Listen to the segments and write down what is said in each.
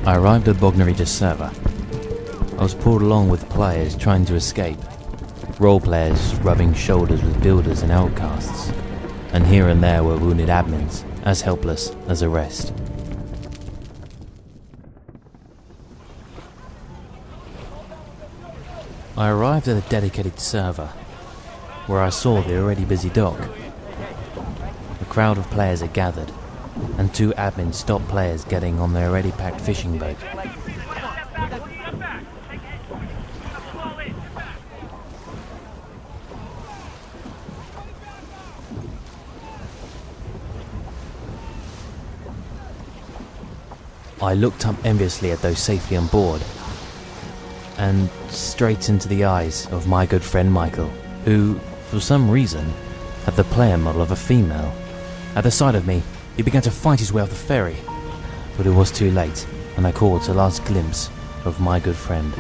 I arrived at Bognerita's server. I was pulled along with players trying to escape, role players rubbing shoulders with builders and outcasts, and here and there were wounded admins, as helpless as the rest. I arrived at a dedicated server, where I saw the already busy dock. A crowd of players had gathered, and 2 admins stopped players getting on their already packed fishing boat. I looked up enviously at those safely on board, and straight into the eyes of my good friend Michael, who, for some reason, had the player model of a female. At the sight of me, he began to fight his way off the ferry, but it was too late, and I caught a last glimpse of my good friend.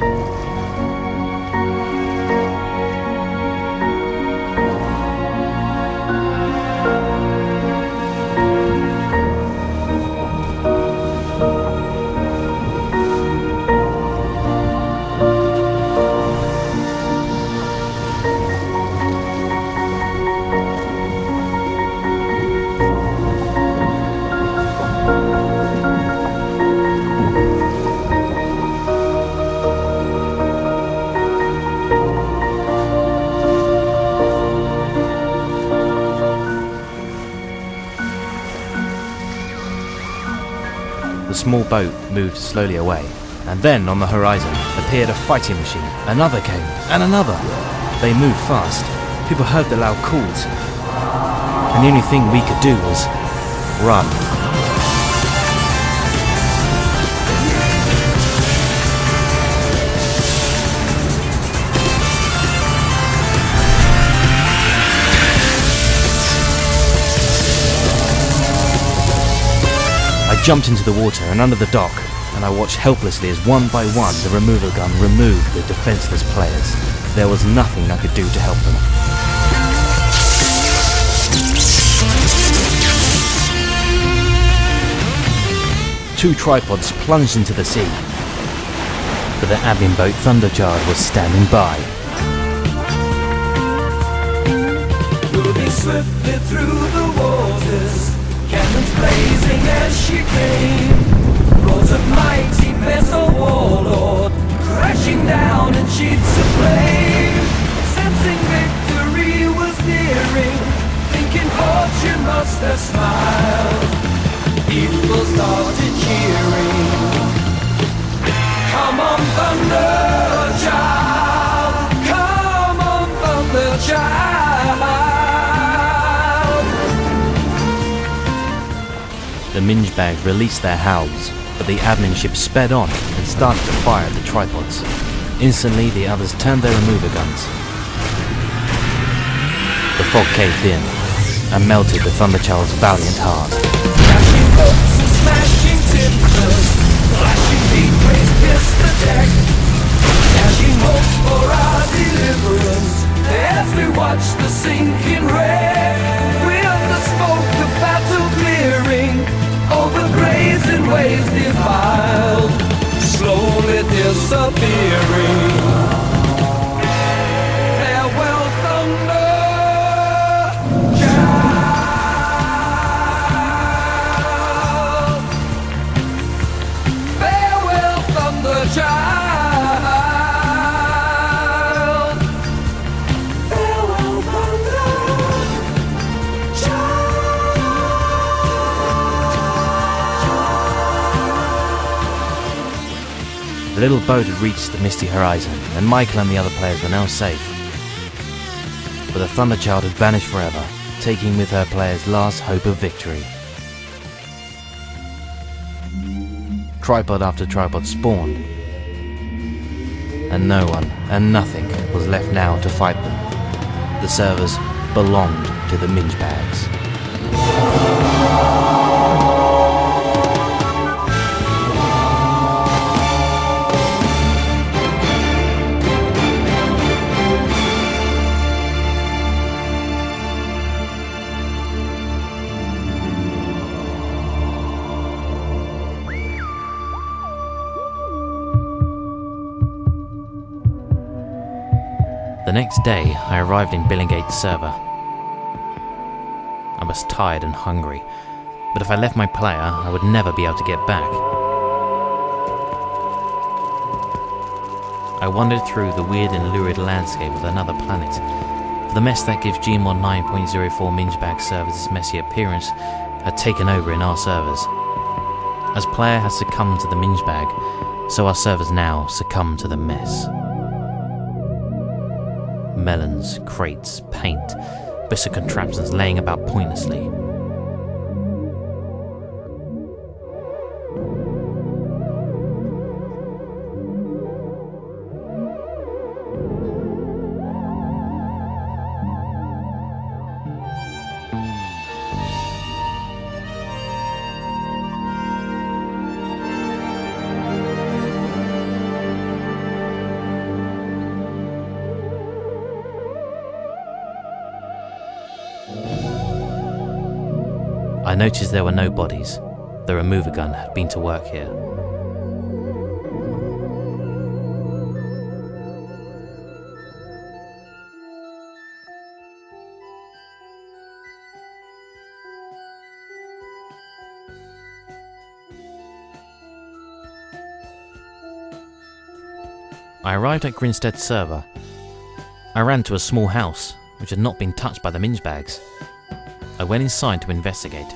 The small boat moved slowly away, and then on the horizon appeared a fighting machine. Another came, and another. They moved fast. People heard the loud calls, and the only thing we could do was run. I jumped into the water and under the dock, and I watched helplessly as one by one the removal gun removed the defenseless players. There was nothing I could do to help them. Two tripods plunged into the sea, but the admin boat Thunderchild was standing by. Moving swiftly through the waters, cannons blazing as she came. Roars of mighty metal warlord, crashing down in sheets of flame. Sensing victory was nearing, thinking fortune must have smiled. People started cheering. Come on, Thunderchild! Come on, Thunderchild! The minge bags released their howls, but the admin ship sped on and started to fire at the tripods. Instantly, the others turned their remover guns. The fog caved in and melted the Thunderchild's valiant heart. Crashing boats and smashing timbers, flashing beam rays pierced the deck. Cashing hopes for our deliverance as we watch the sinking wreck. With the smoke of battle clearing over graves and waves defiled, slowly disappearing. Farewell, Thunderchild. Farewell, Thunderchild. Farewell, The little boat had reached the misty horizon, and Michael and the other players were now safe. But the Thunderchild had vanished forever, taking with her players' last hope of victory. Tripod after tripod spawned, and no one and nothing was left now to fight them. The servers belonged to the minge bags. The next day, I arrived in Billingate's server. I was tired and hungry, but if I left my player, I would never be able to get back. I wandered through the weird and lurid landscape of another planet, for the mess that gives GMOD 9.04 Mingebag servers its messy appearance had taken over in our servers. As player has succumbed to the Mingebag, so our servers now succumb to the mess. Melons, crates, paint, bits of contraptions laying about pointlessly. I noticed there were no bodies. The remover gun had been to work here. I arrived at Grinstead's server. I ran to a small house, which had not been touched by the Mingebags. I went inside to investigate.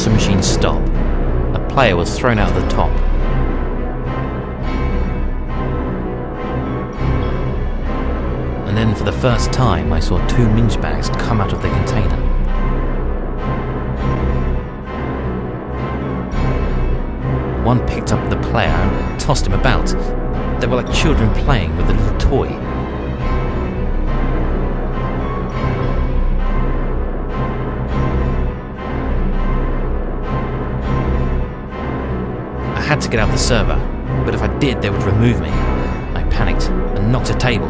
The machine stop. A player was thrown out of the top. And then for the first time I saw two Mingebags come out of the container. One picked up the player and tossed him about. They were like children playing with a little toy. I had to get out of the server, but if I did, they would remove me. I panicked and knocked a table.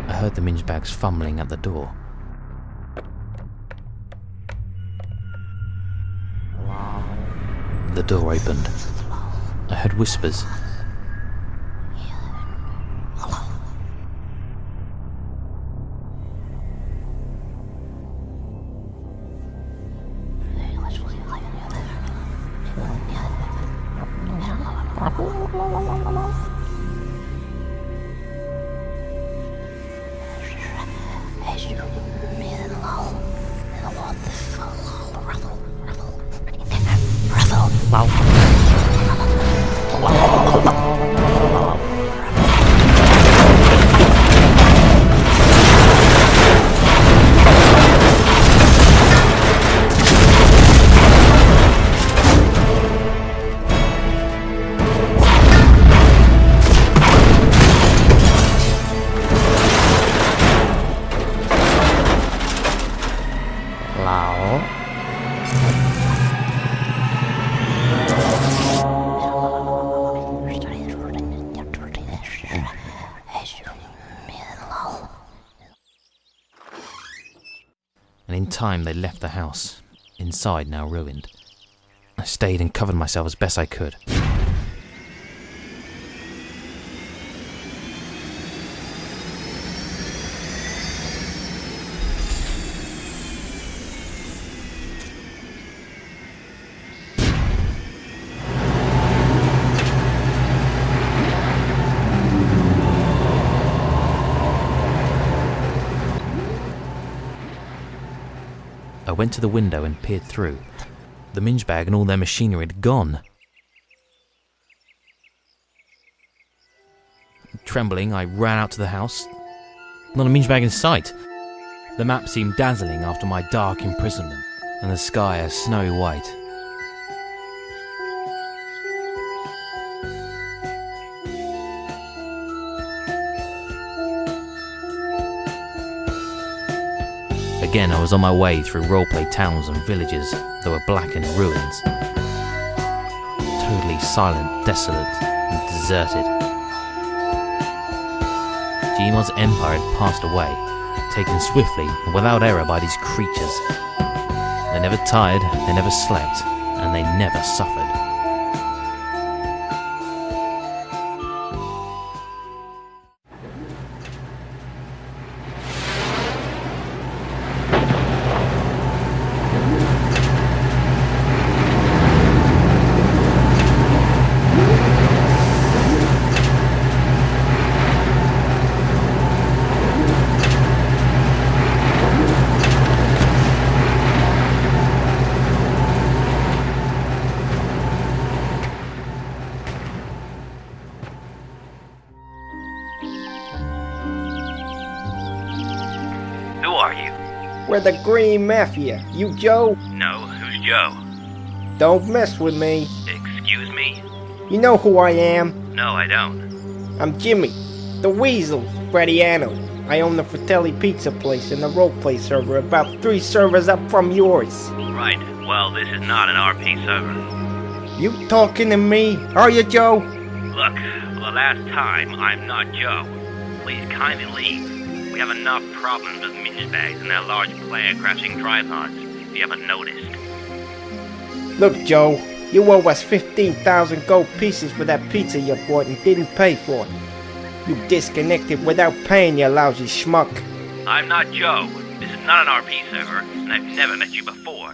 I heard the Mingebags fumbling at the door. The door opened. I heard whispers. time they left the house, inside now ruined. I stayed and covered myself as best I could. I went to the window and peered through. The minge bag and all their machinery had gone. Trembling, I ran out to the house. Not a minge bag in sight. The map seemed dazzling after my dark imprisonment, and the sky a snowy white. Again, I was on my way through roleplay towns and villages that were blackened ruins. Totally silent, desolate, and deserted. GMOD's empire had passed away, taken swiftly and without error by these creatures. They never tired, they never slept, and they never suffered. Who are you? We're the Green Mafia. You Joe? No, who's Joe? Don't mess with me. Excuse me? You know who I am? No, I don't. I'm Jimmy, the Weasel, Frediano. I own the Fratelli Pizza place and the roleplay server about 3 servers up from yours. Right, well, this is not an RP server. You talking to me? Are you, Joe? Look, for the last time, I'm not Joe. Please kindly leave. We have enough problems with minge bags and their large player-crashing tripods, if you haven't noticed. Look, Joe, you owe us 15,000 gold pieces for that pizza you bought and didn't pay for. You disconnected without paying, you lousy schmuck. I'm not Joe. This is not an RP server, and I've never met you before.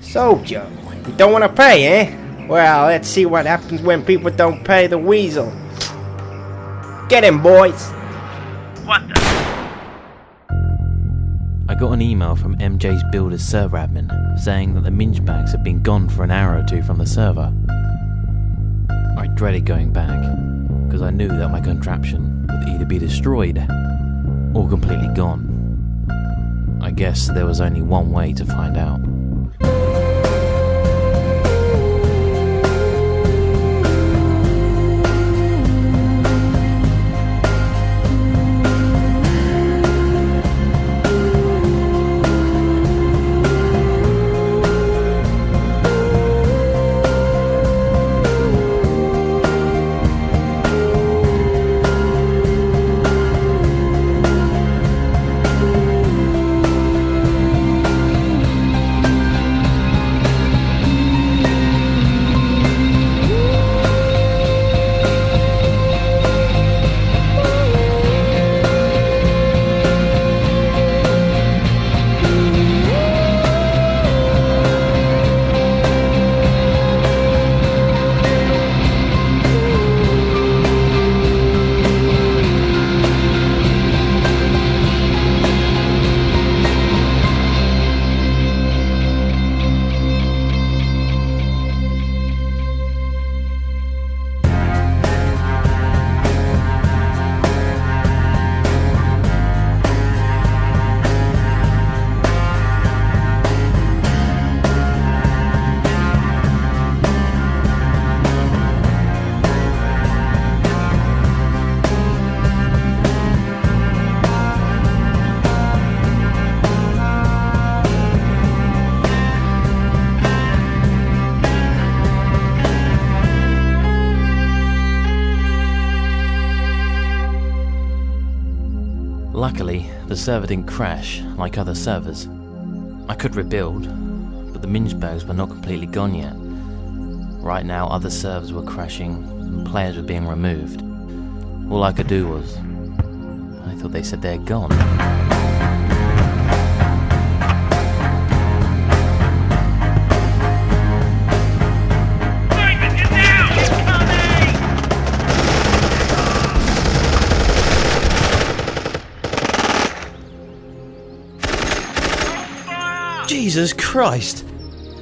So, Joe, you don't want to pay, eh? Well, let's see what happens when people don't pay the Weasel. Get him, boys. What the? I got an email from MJ's Builder's server admin saying that the minge bags had been gone for an hour or 2 from the server. I dreaded going back, because I knew that my contraption would either be destroyed or completely gone. I guess there was only one way to find out. Luckily, the server didn't crash like other servers. I could rebuild, but the mingebags were not completely gone yet. Right now, other servers were crashing and players were being removed. All I could do was... I thought they said they're gone. Jesus Christ!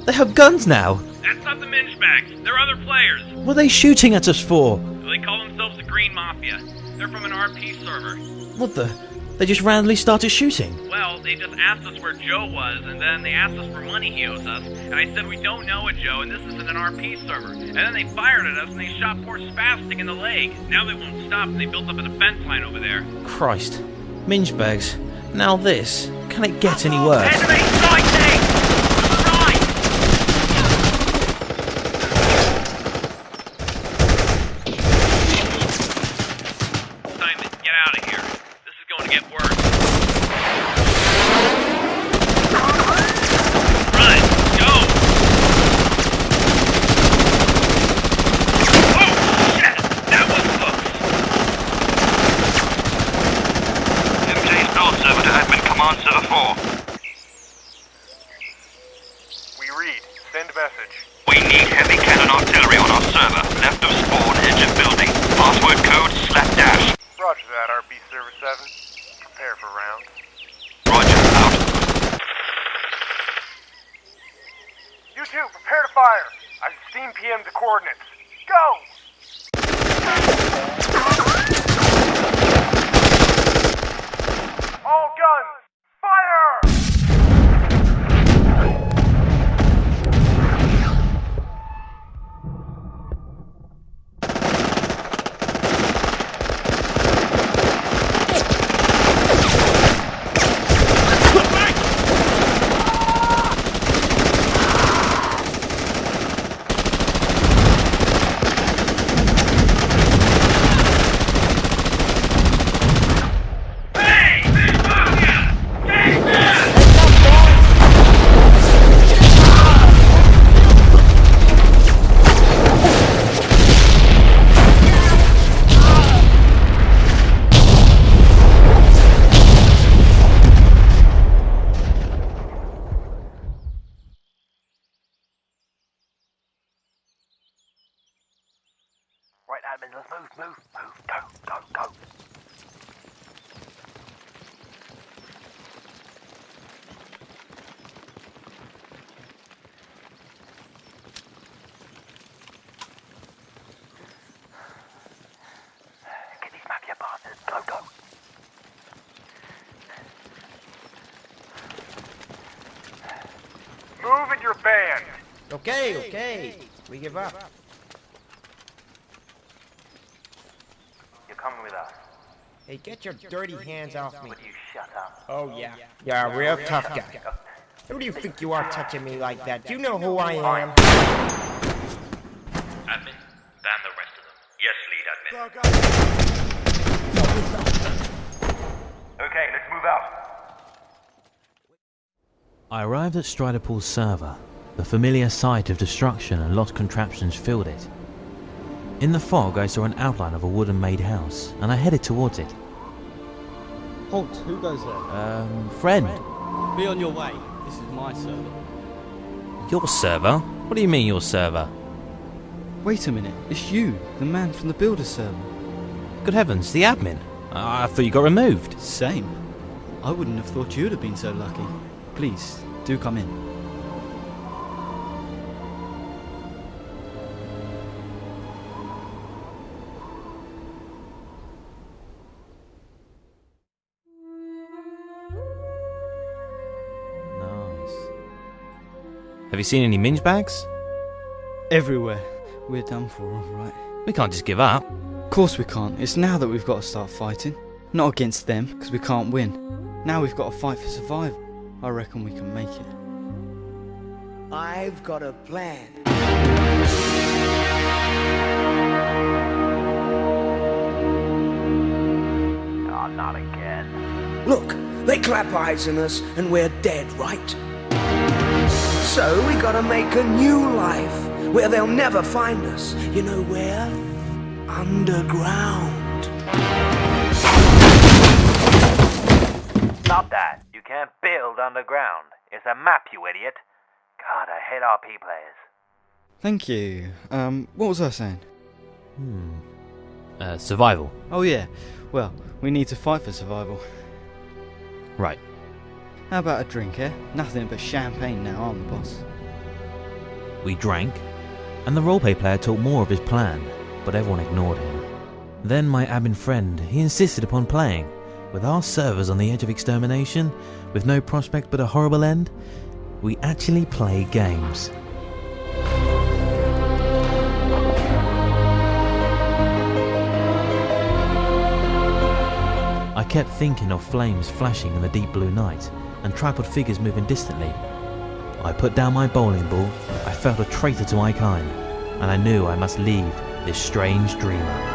They have guns now! That's not the mingebags. They're other players. What are they shooting at us for? They call themselves the Green Mafia. They're from an RP server. What the? They just randomly started shooting? Well, they just asked us where Joe was, and then they asked us for money he owes us, and I said we don't know a Joe, and this isn't an RP server. And then they fired at us, and they shot poor Spastic in the leg. Now they won't stop, and they built up a defense line over there. Christ. Mingebags. Now this. Can it get any worse? Enemy sighting! Right! Simon, get out of here. This is going to get worse. Run! Go! Oh, shit! That was close. MJ's build server to admin command server 4. We read. Send message. We need heavy cannon artillery on our server. Left of spawn, edge of building. Password code /. Roger that, RP Server 7. Prepare for rounds. Roger, out. You two, prepare to fire. I've seen PM the coordinates. Go! All guns, fire! Right, admin, let's move. Go. Get these mafia bastards. Go. Move in your band. Okay. We give up. You're coming with us. Hey, get your dirty hands off me. Would you shut up? Oh, yeah. You're a real tough guy. Who do you think you are touching me like that? You know who I am. Admin, ban the rest of them. Yes, lead admin. Okay, let's move out. I arrived at Striderpool's server. The familiar sight of destruction and lost contraptions filled it. In the fog, I saw an outline of a wooden-made house, and I headed towards it. Halt, who goes there? Friend. Be on your way. This is my server. Your server? What do you mean, your server? Wait a minute, it's you, the man from the builder server. Good heavens, the admin. I thought you got removed. Same. I wouldn't have thought you'd have been so lucky. Please, do come in. Have you seen any mingebags? Everywhere. We're done for, alright. We can't just give up. Of course we can't. It's now that we've got to start fighting. Not against them, because we can't win. Now we've got to fight for survival. I reckon we can make it. I've got a plan. Oh, not again. Look, they clap eyes on us and we're dead, right? So we gotta make a new life where they'll never find us. You know where? Underground. Stop that. You can't build underground. It's a map, you idiot. God, I hate RP players. Thank you. What was I saying? Survival. Oh yeah, well, we need to fight for survival. Right. How about a drink, eh? Nothing but champagne now, I'm the boss. We drank, and the roleplay player talked more of his plan, but everyone ignored him. Then my admin friend, he insisted upon playing. With our servers on the edge of extermination, with no prospect but a horrible end, we actually play games. I kept thinking of flames flashing in the deep blue night, and tripod figures moving distantly. I put down my bowling ball, I felt a traitor to my kind, and I knew I must leave this strange dreamer.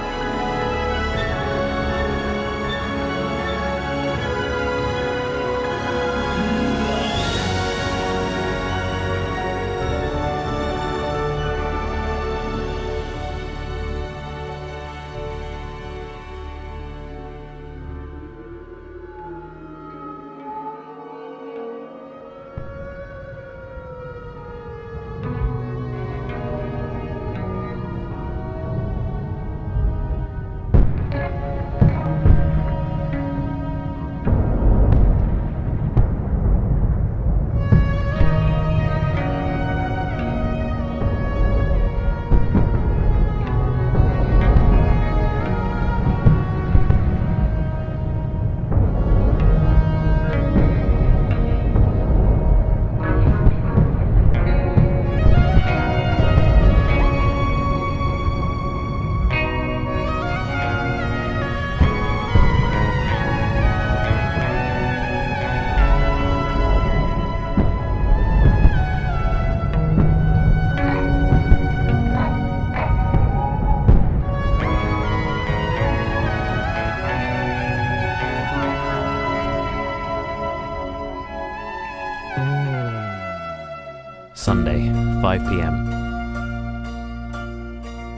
Sunday, 5 PM.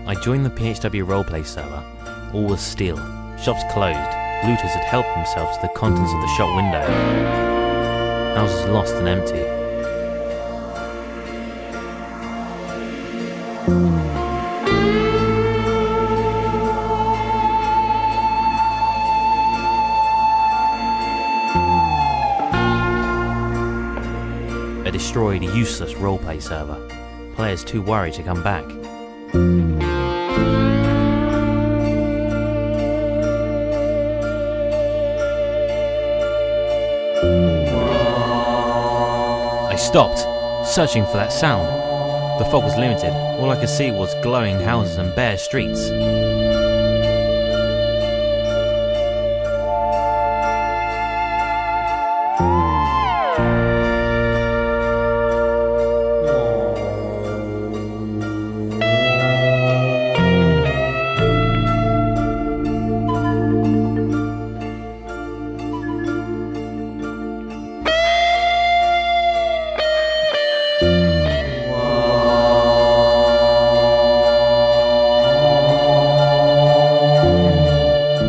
I joined the PHW roleplay server. All was still. Shops closed. Looters had helped themselves to the contents of the shop window. Houses lost and empty. A destroyed, useless roleplay server. Players too worried to come back. I stopped, searching for that sound. The fog was limited. All I could see was glowing houses and bare streets.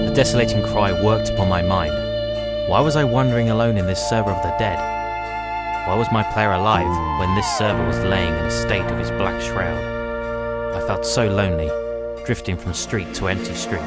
A desolating cry worked upon my mind. Why was I wandering alone in this server of the dead? Why was my player alive when this server was laying in a state of his black shroud? I felt so lonely, drifting from street to empty street.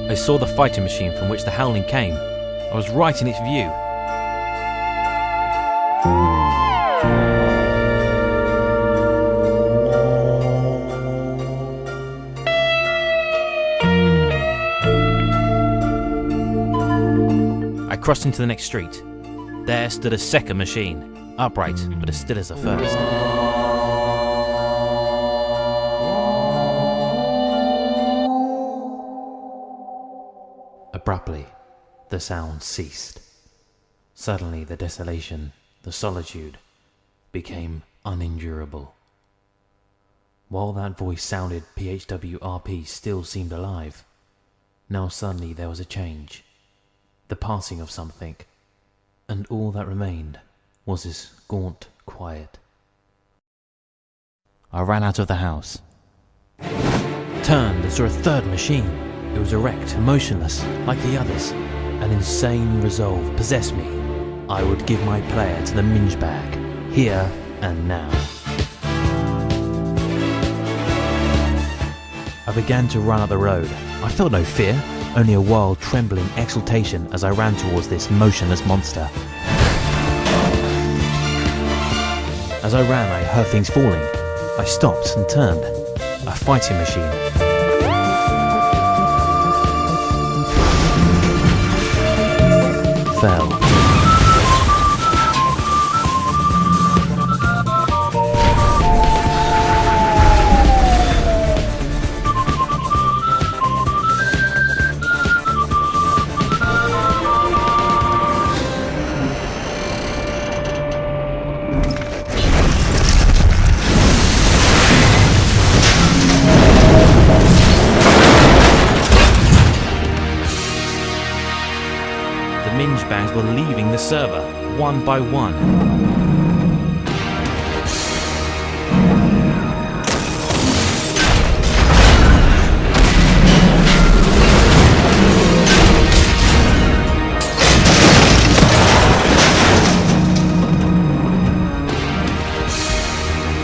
I saw the fighting machine from which the howling came. I was right in its view. I crossed into the next street. There stood a second machine. Upright, but as still as a first. Abruptly, the sound ceased. Suddenly the desolation, the solitude, became unendurable. While that voice sounded, PHWRP still seemed alive. Now suddenly there was a change, the passing of something, and all that remained was this gaunt quiet. I ran out of the house, turned and saw a third machine. It was erect and motionless, like the others. An insane resolve possessed me. I would give my player to the minge bag, here and now. I began to run up the road. I felt no fear, only a wild, trembling exultation as I ran towards this motionless monster. As I ran, I heard things falling. I stopped and turned. A fighting machine. Fell. Were leaving the server, one by one.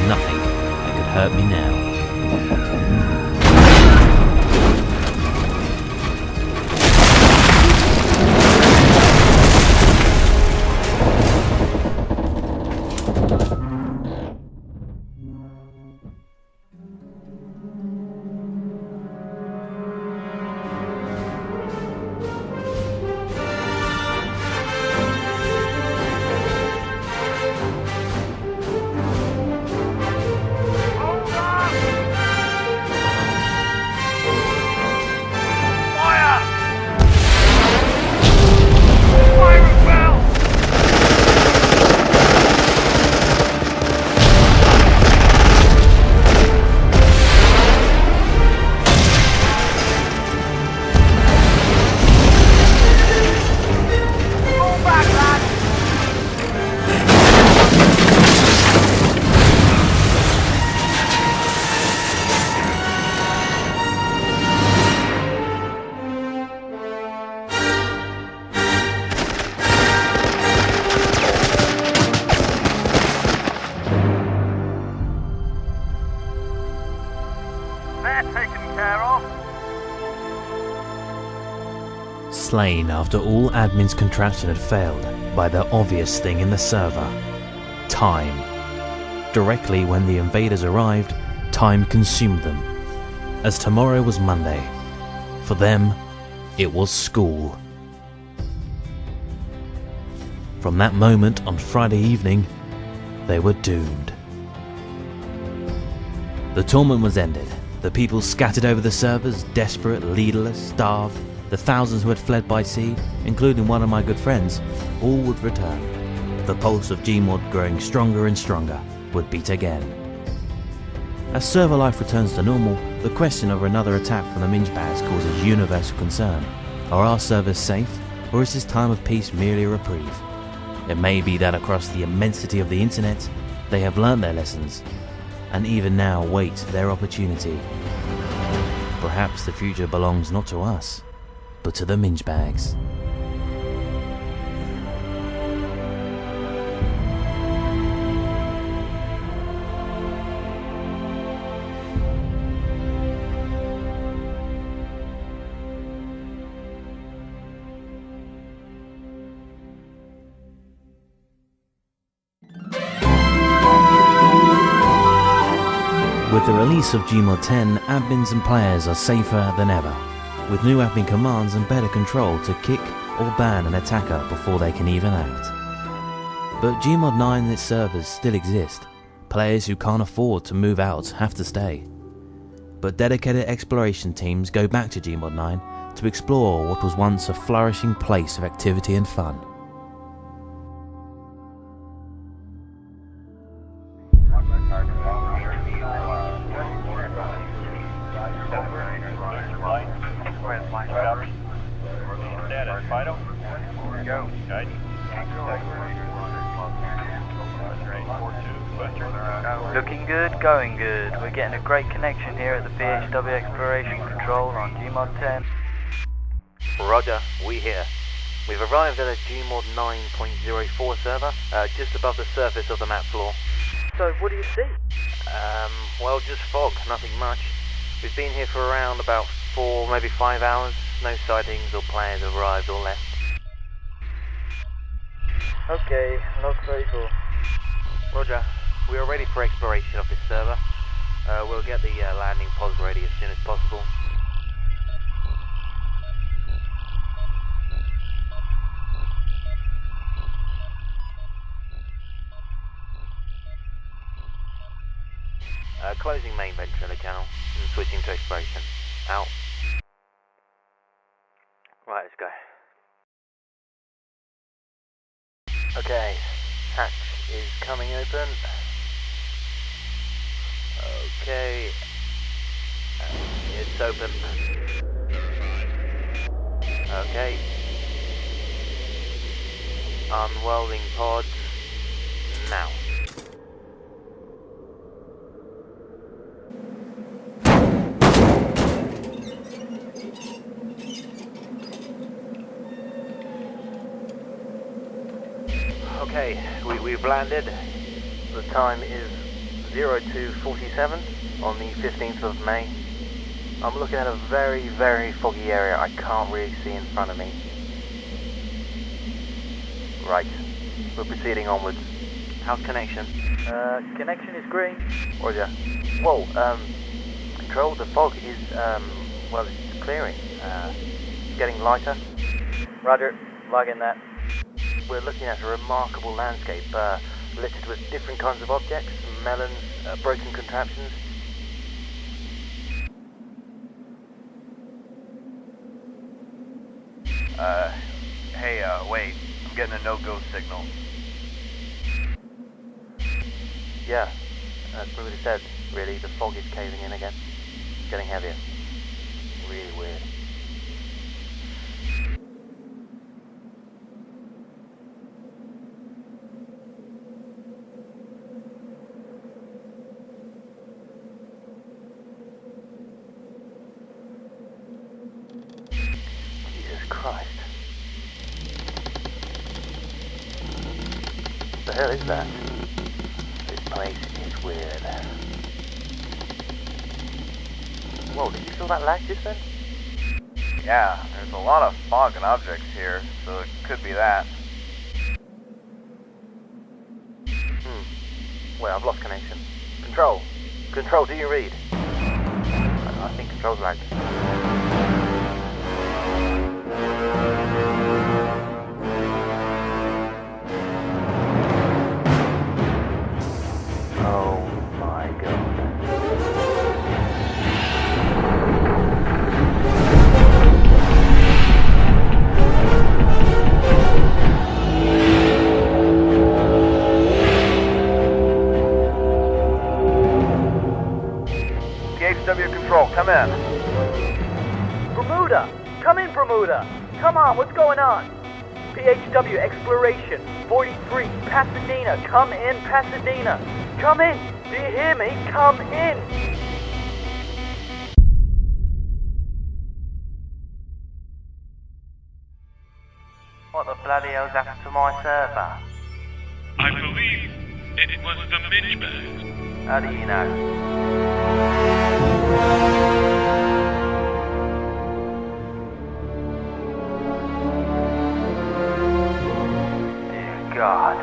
Nothing that could hurt me now. Slain after all admin's contraption had failed by the obvious thing in the server. Time. Directly when the invaders arrived, time consumed them. As tomorrow was Monday. For them, it was school. From that moment on Friday evening, they were doomed. The tournament was ended. The people scattered over the servers, desperate, leaderless, starved. The thousands who had fled by sea, including one of my good friends, all would return. The pulse of GMOD growing stronger and stronger would beat again. As server life returns to normal, the question of another attack from the minge bags causes universal concern. Are our servers safe, or is this time of peace merely a reprieve? It may be that across the immensity of the internet, they have learnt their lessons, and even now wait their opportunity. Perhaps the future belongs not to us, but to the minge bags. With the release of GMOD 10, admins and players are safer than ever, with new admin commands and better control to kick or ban an attacker before they can even act. But GMOD 9 and its servers still exist. Players who can't afford to move out have to stay. But dedicated exploration teams go back to GMOD 9 to explore what was once a flourishing place of activity and fun. Looking good, going good. We're getting a great connection here at the PHW Exploration Control on GMOD 10. Roger, we here. We've arrived at a GMOD 9.04 server, just above the surface of the map floor. So, what do you see? Well, just fog, nothing much. We've been here for around about 4, maybe 5 hours. No sightings or players have arrived or left. Okay, log 34. Roger. We are ready for exploration of this server. We'll get the landing pods ready as soon as possible. Closing main ventricular channel and switching to exploration. Out. Right, let's go. Okay, hatch is coming open. Okay, it's open. Okay, unwelding pods now. Okay, we've landed. The time is 02:47 on the 15th of May. I'm looking at a very, very foggy area. I can't really see in front of me. Right, we're proceeding onwards. How's connection? Connection is green. Roger. Whoa, control, the fog is, well, it's clearing. It's getting lighter. Roger, log in that. We're looking at a remarkable landscape, littered with different kinds of objects, melons, broken contraptions. Hey, wait. I'm getting a no-go signal. Yeah, that's what it said. Really, the fog is caving in again. It's getting heavier. Really weird. Christ. What the hell is that? This place is weird. Whoa, did you feel that lag just then? Yeah, there's a lot of fog and objects here, so it could be that. Wait, I've lost connection. Control, do you read? I think control's lagged. Oh my god. PHW control, come in. Bermuda! Come in, Bermuda! Come on, what's going on? PHW Exploration, 43, Pasadena. Come in, Pasadena. Come in. Do you hear me? Come in. What the bloody hell's happened to my server? I believe it was the Midgebag. How do you know? Dear God.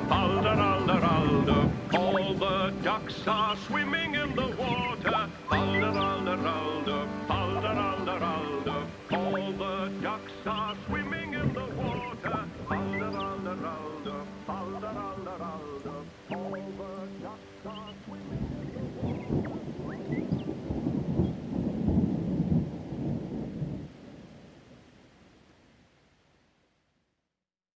falderalda, falderalda. All the ducks are swimming in the